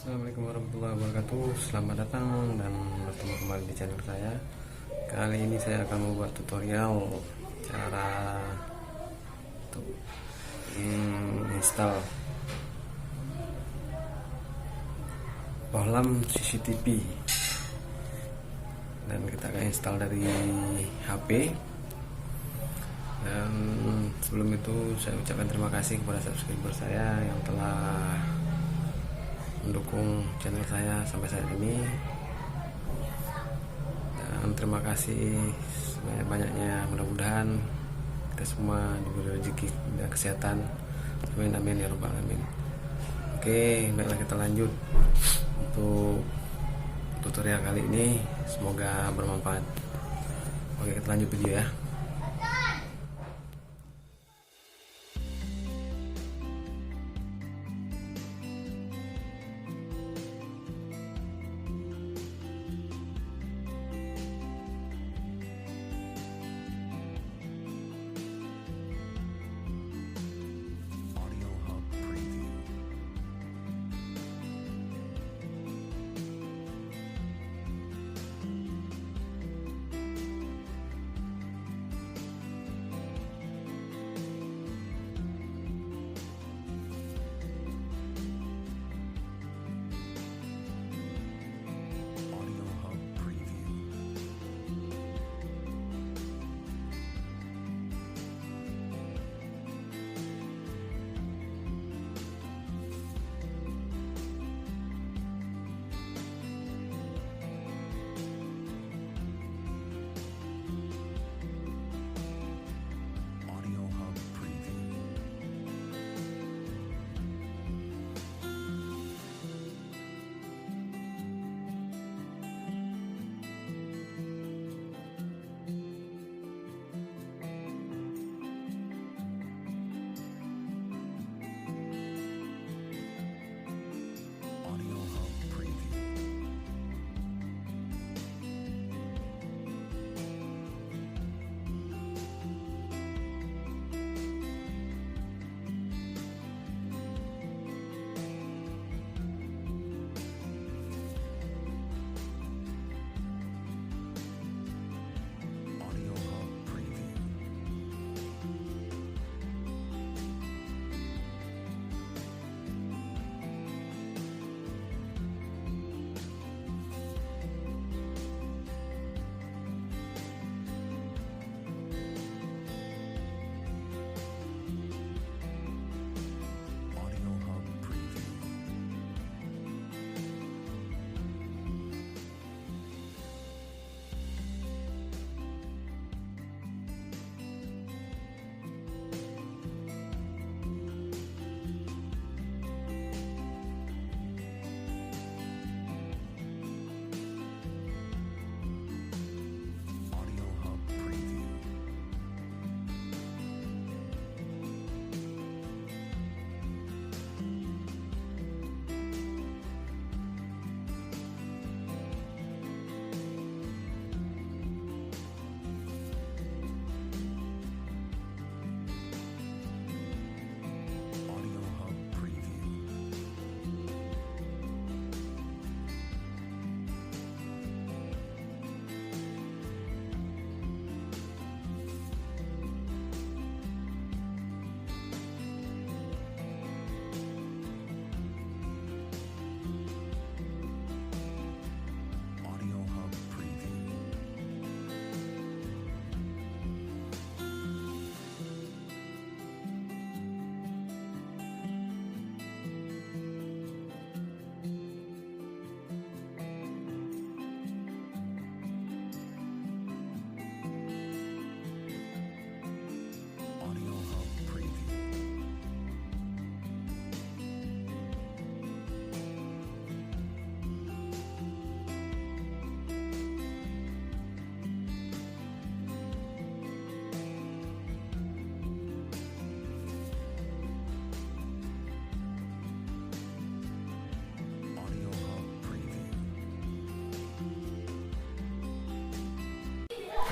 Assalamualaikum warahmatullahi wabarakatuh. Selamat datang dan bertemu kembali di channel saya. Kali ini saya akan membuat tutorial cara untuk install bohlam CCTV, dan kita akan install dari HP. Dan sebelum itu saya ucapkan terima kasih kepada subscriber saya yang telah mendukung channel saya sampai saat ini, dan terima kasih sebanyak-banyaknya. Mudah-mudahan kita semua diberi rezeki dan kesehatan, amin amin ya rabbal alamin. Oke, baiklah, kita lanjut untuk tutorial kali ini, semoga bermanfaat. Oke, kita lanjut video ya.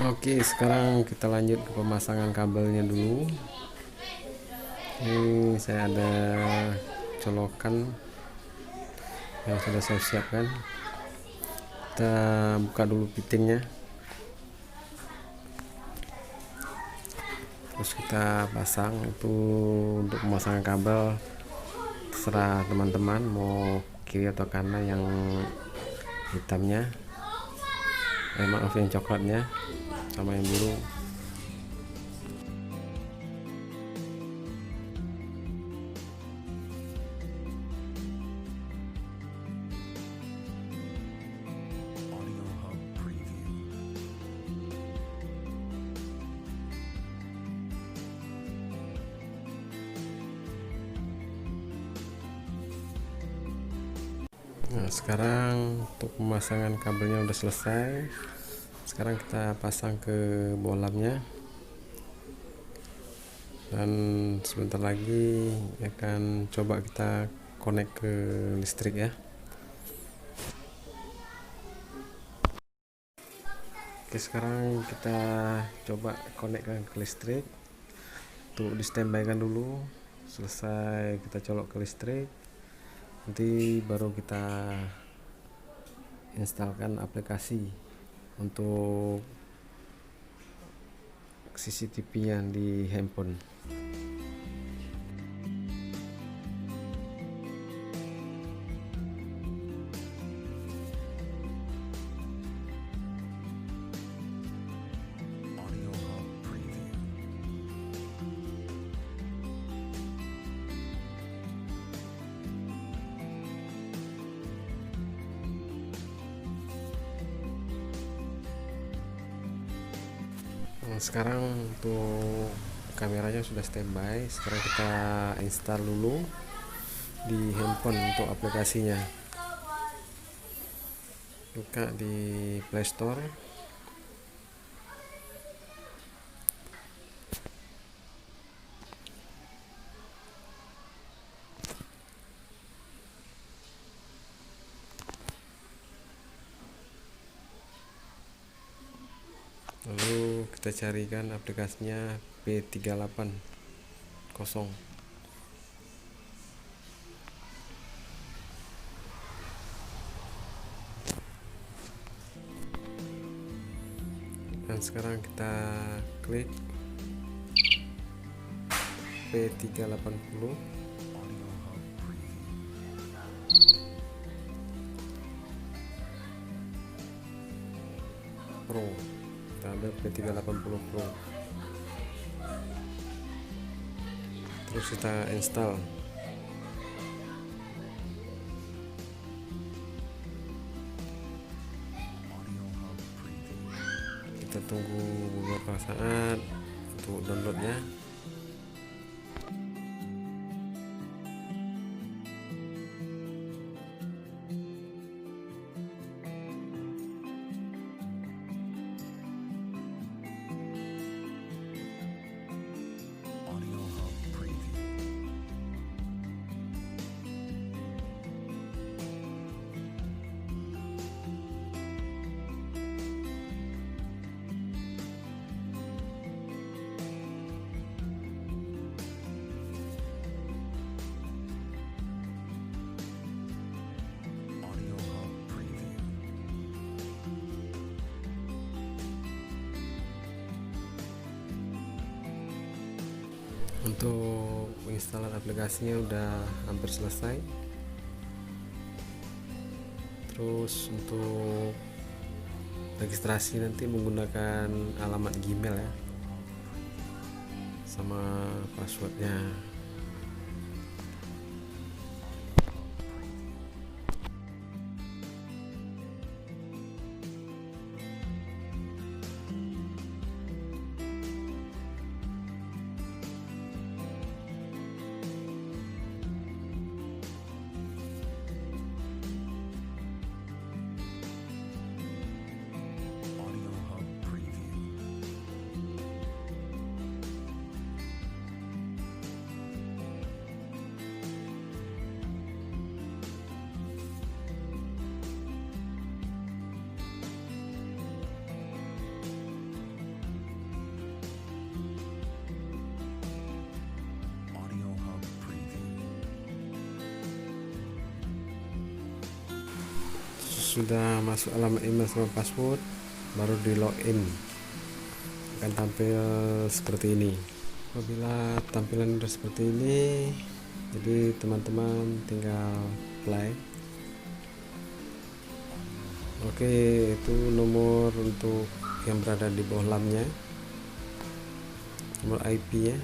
Oke, sekarang kita lanjut ke pemasangan kabelnya dulu. Ini saya ada colokan yang sudah saya siapkan. Kita buka dulu fittingnya, terus kita pasang. Itu untuk pemasangan kabel terserah teman-teman mau kiri atau kanan, yang hitamnya maaf yang coklatnya sama yang biru. Nah, sekarang untuk pemasangan kabelnya udah selesai. Sekarang kita pasang ke bolamnya, dan sebentar lagi akan coba kita connect ke listrik ya. Oke, sekarang kita coba connect ke listrik. Untuk di standby kan dulu, selesai kita colok ke listrik, nanti baru kita instalkan aplikasi untuk CCTV yang di handphone. Sekarang untuk kameranya sudah standby. Sekarang kita install dulu di handphone untuk aplikasinya. Buka di Play Store, lalu kita carikan aplikasinya P380. Dan sekarang kita klik P380. Pro, kita ambil P380 Pro, terus kita install. Kita tunggu beberapa saat untuk downloadnya. Untuk penginstalan aplikasinya udah hampir selesai. Terus untuk registrasi nanti menggunakan alamat Gmail ya, sama passwordnya. sudah masuk alamat email sama password, baru di login, akan tampil seperti ini. Apabila tampilan sudah seperti ini, jadi teman-teman tinggal play. Oke, itu nomor untuk yang berada di bawah LAN-nya, nomor IP nya.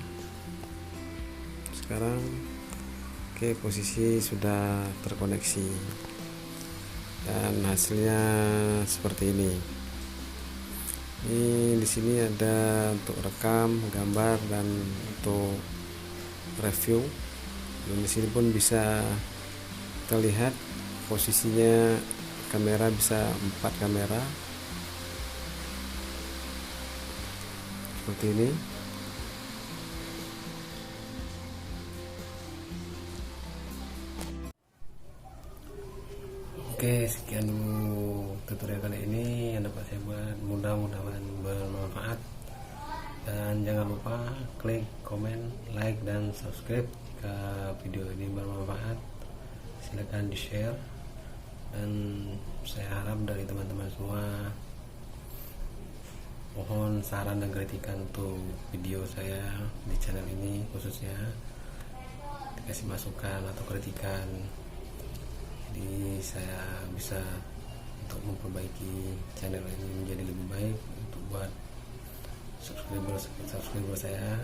Sekarang oke, posisi sudah terkoneksi dan hasilnya seperti ini. Ini di sini ada untuk rekam gambar dan untuk review, dan di sini pun bisa terlihat posisinya kamera, bisa 4 kamera seperti ini. Oke, sekian dulu tutorial kali ini yang dapat saya buat, mudah-mudahan bermanfaat, dan jangan lupa klik, komen, like, dan subscribe jika video ini bermanfaat. Silahkan di share, dan saya harap dari teman-teman semua mohon saran dan kritikan untuk video saya di channel ini, khususnya dikasih masukan atau kritikan, jadi saya bisa untuk memperbaiki channel ini menjadi lebih baik, untuk buat subscriber saya.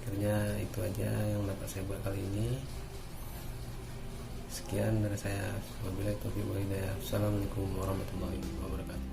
Akhirnya itu aja yang dapat saya buat kali ini. Sekian dari saya. Wabillahi taufiq wal hidayah. Assalamualaikum warahmatullahi wabarakatuh.